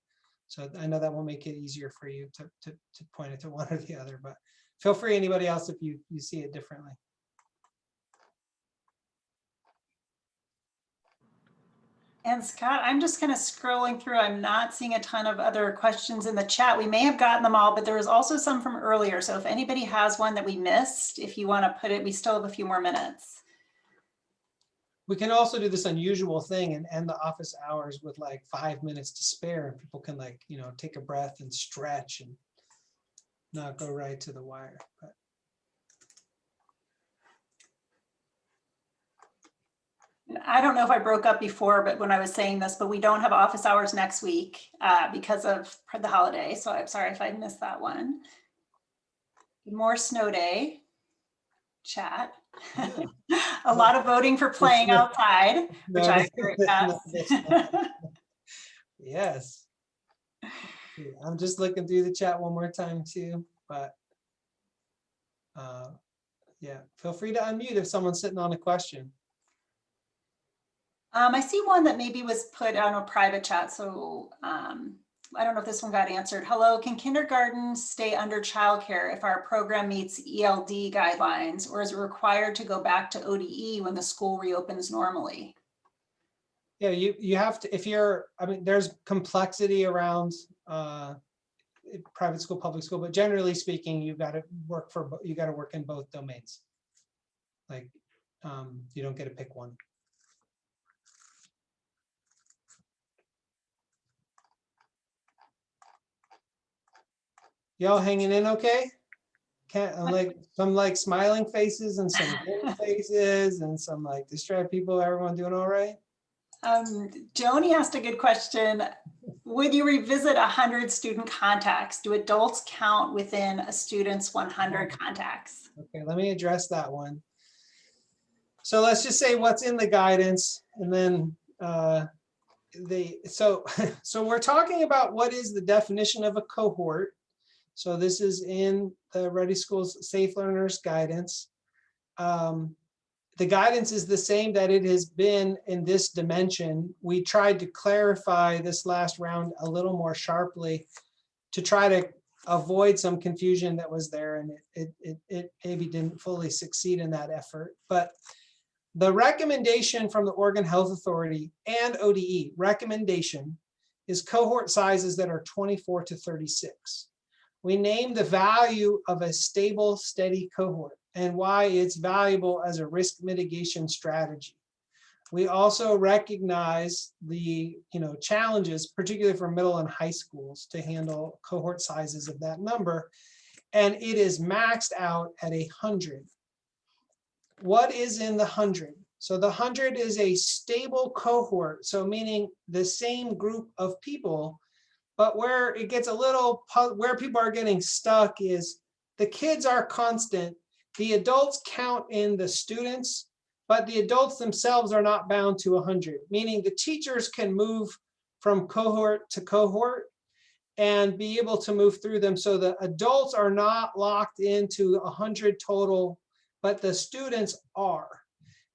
[SPEAKER 3] So I know that will make it easier for you to point it to one or the other, but feel free, anybody else, if you see it differently.
[SPEAKER 5] And Scott, I'm just kind of scrolling through. I'm not seeing a ton of other questions in the chat. We may have gotten them all, but there was also some from earlier. So if anybody has one that we missed, if you want to put it, we still have a few more minutes.
[SPEAKER 3] We can also do this unusual thing and end the office hours with 5 minutes to spare, and people can take a breath and stretch and not go right to the wire. But
[SPEAKER 5] I don't know if I broke up before, but when I was saying this, but we don't have office hours next week because of the holiday. So I'm sorry if I missed that one. More snow day chat. A lot of voting for playing outside, which I agree with.
[SPEAKER 3] Yes. Yeah, I'm just looking through the chat one more time too, but yeah, feel free to unmute if someone's sitting on a question.
[SPEAKER 5] I see one that maybe was put on a private chat, so I don't know if this one got answered. Hello, can kindergarten stay under childcare if our program meets ELD guidelines, or is it required to go back to ODE when the school reopens normally?
[SPEAKER 3] Yeah, you have to, if you're, I mean, there's complexity around private school, public school, but generally speaking, you got to work in both domains. Like, you don't get to pick one. Y'all hanging in okay? Like some like smiling faces and some grim faces and some like distracted people. Everyone doing all right?
[SPEAKER 5] Joni asked a good question. Would you revisit 100 student contacts? Do adults count within a student's 100 contacts?
[SPEAKER 3] Okay, let me address that one. So let's just say what's in the guidance, and then so we're talking about what is the definition of a cohort. So this is in the Ready Schools Safe Learners guidance. The guidance is the same that it has been in this dimension. We tried to clarify this last round a little more sharply to try to avoid some confusion that was there, and it maybe didn't fully succeed in that effort. But the recommendation from the Oregon Health Authority and ODE recommendation is cohort sizes that are 24 to 36. We name the value of a stable, steady cohort and why it's valuable as a risk mitigation strategy. We also recognize the challenges, particularly for middle and high schools, to handle cohort sizes of that number. And it is maxed out at 100. What is in the 100? So the 100 is a stable cohort. So meaning the same group of people, but where it gets a little, where people are getting stuck is the kids are constant. The adults count in the students, but the adults themselves are not bound to 100, meaning the teachers can move from cohort to cohort and be able to move through them. So the adults are not locked into 100 total, but the students are.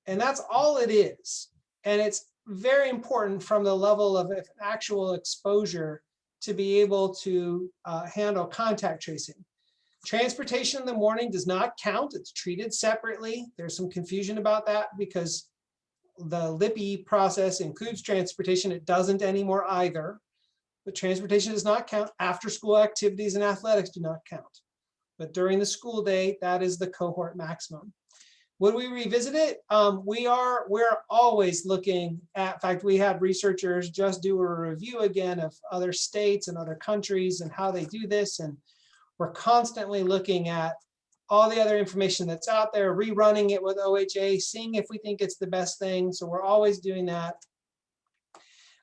[SPEAKER 3] And that's all it is. And it's very important from the level of actual exposure to be able to handle contact tracing. Transportation in the morning does not count. It's treated separately. There's some confusion about that because the LIPI process includes transportation. It doesn't anymore either. But transportation does not count. After school activities and athletics do not count. But during the school day, that is the cohort maximum. Would we revisit it? We're always looking at, in fact, we had researchers just do a review again of other states and other countries and how they do this. And we're constantly looking at all the other information that's out there, rerunning it with OHA, seeing if we think it's the best thing. So we're always doing that.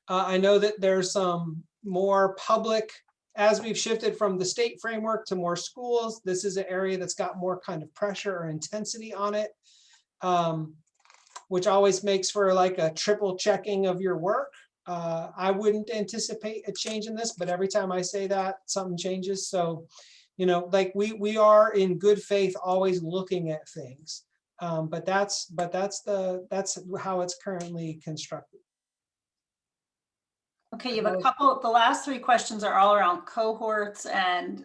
[SPEAKER 3] I know that there's some more public, as we've shifted from the state framework to more schools, this is an area that's got more kind of pressure or intensity on it, which always makes for like a triple checking of your work. I wouldn't anticipate a change in this, but every time I say that, something changes. So, like we are in good faith always looking at things, but that's how it's currently constructed.
[SPEAKER 5] Okay, you have a couple, the last three questions are all around cohorts and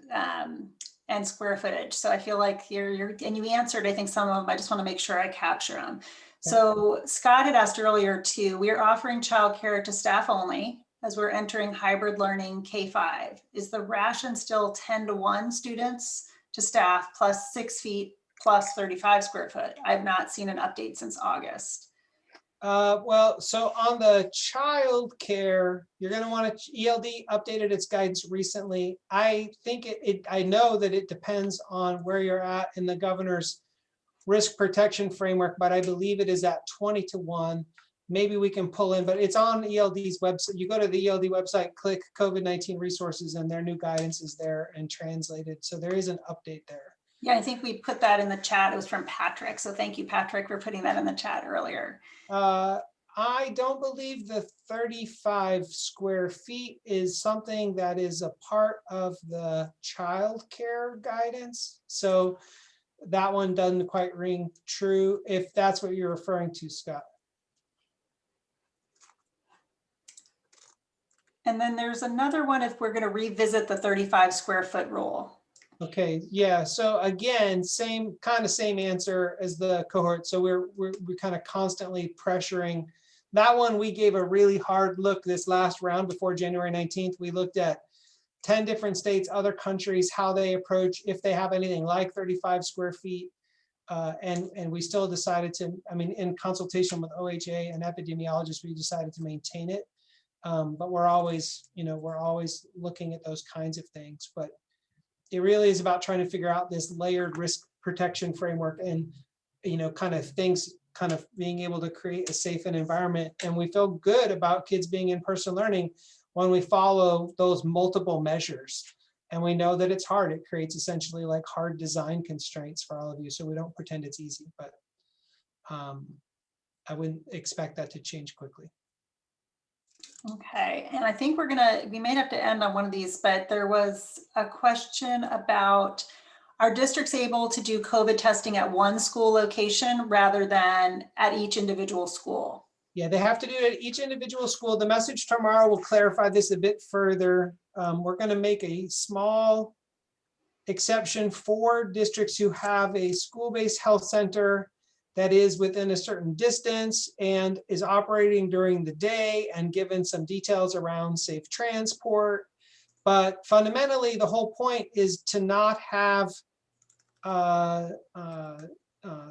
[SPEAKER 5] square footage. So I feel like and you answered, I think, some of them. I just want to make sure I capture them. So Scott had asked earlier too, we are offering childcare to staff only as we're entering hybrid learning K-5. Is the ration still 10-to-1 students to staff plus 6 feet plus 35 square foot? I've not seen an update since August.
[SPEAKER 3] Well, so on the child care, you're going to want to, ELD updated its guidance recently. I think I know that it depends on where you're at in the governor's risk protection framework, but I believe it is at 20-to-1. Maybe we can pull in, but it's on ELD's website. You go to the ELD website, click COVID-19 resources, and their new guidance is there and translated. So there is an update there.
[SPEAKER 5] Yeah, I think we put that in the chat. It was from Patrick. So thank you, Patrick, for putting that in the chat earlier.
[SPEAKER 3] I don't believe the 35 square feet is something that is a part of the childcare guidance. So that one doesn't quite ring true, if that's what you're referring to, Scott.
[SPEAKER 5] And then there's another one if we're going to revisit the 35 square foot rule.
[SPEAKER 3] Okay, yeah, so again, same answer as the cohort. So we're kind of constantly pressuring. That one we gave a really hard look this last round before January 19th. We looked at 10 different states, other countries, how they approach, if they have anything like 35 square feet. And we still decided to, I mean, in consultation with OHA and epidemiologists, we decided to maintain it. But we're always looking at those kinds of things. But it really is about trying to figure out this layered risk protection framework and, kind of being able to create a safe environment. And we feel good about kids being in person learning when we follow those multiple measures. And we know that it's hard. It creates essentially like hard design constraints for all of you. So we don't pretend it's easy, but I wouldn't expect that to change quickly.
[SPEAKER 5] Okay, and I think we may have to end on one of these, but there was a question about, are districts able to do COVID testing at one school location rather than at each individual school?
[SPEAKER 3] Yeah, they have to do it at each individual school. The message tomorrow will clarify this a bit further. We're going to make a small exception for districts who have a school-based health center that is within a certain distance and is operating during the day, and given some details around safe transport. But fundamentally, the whole point is to not have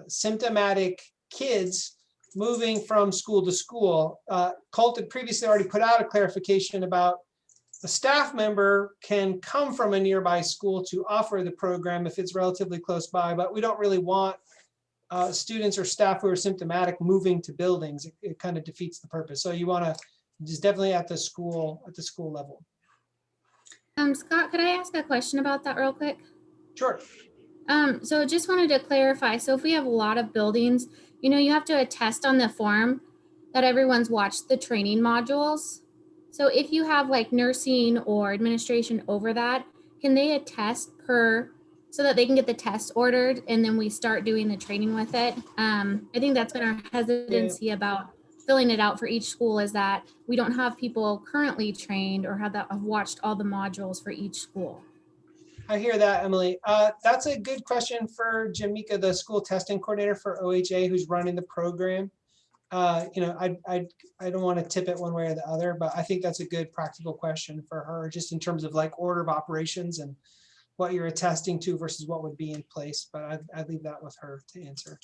[SPEAKER 3] symptomatic kids moving from school to school. Colt had previously already put out a clarification about a staff member can come from a nearby school to offer the program if it's relatively close by, but we don't really want students or staff who are symptomatic moving to buildings. It kind of defeats the purpose. So you want to just definitely at the school level.
[SPEAKER 9] Scott, could I ask a question about that real quick?
[SPEAKER 3] Sure.
[SPEAKER 9] So just wanted to clarify. So if we have a lot of buildings, you have to attest on the form that everyone's watched the training modules. So if you have like nursing or administration over that, can they attest so that they can get the test ordered and then we start doing the training with it? I think that's been our hesitancy about filling it out for each school, is that we don't have people currently trained or have watched all the modules for each school.
[SPEAKER 3] I hear that, Emily. That's a good question for Jamika, the school testing coordinator for OHA, who's running the program. I don't want to tip it one way or the other, but I think that's a good practical question for her, just in terms of like order of operations and what you're attesting to versus what would be in place. But I'd leave that with her to answer.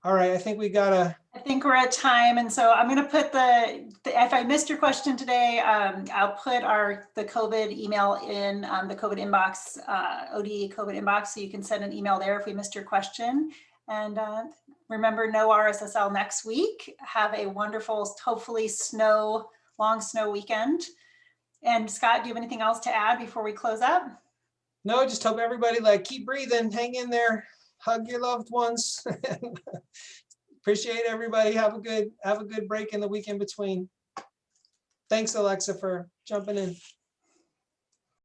[SPEAKER 3] All right, I think we're at time. And so I'm going to put if I missed your question today, I'll put the COVID email in the COVID inbox, ODE COVID inbox, so you can send an email there if we missed your question. And remember, no RSSL next week. Have a wonderful, hopefully long snow weekend. And Scott, do you have anything else to add before we close up? No, just hope everybody keep breathing, hang in there, hug your loved ones. Appreciate everybody. Have a good break in the week in between. Thanks, Alexa, for jumping in.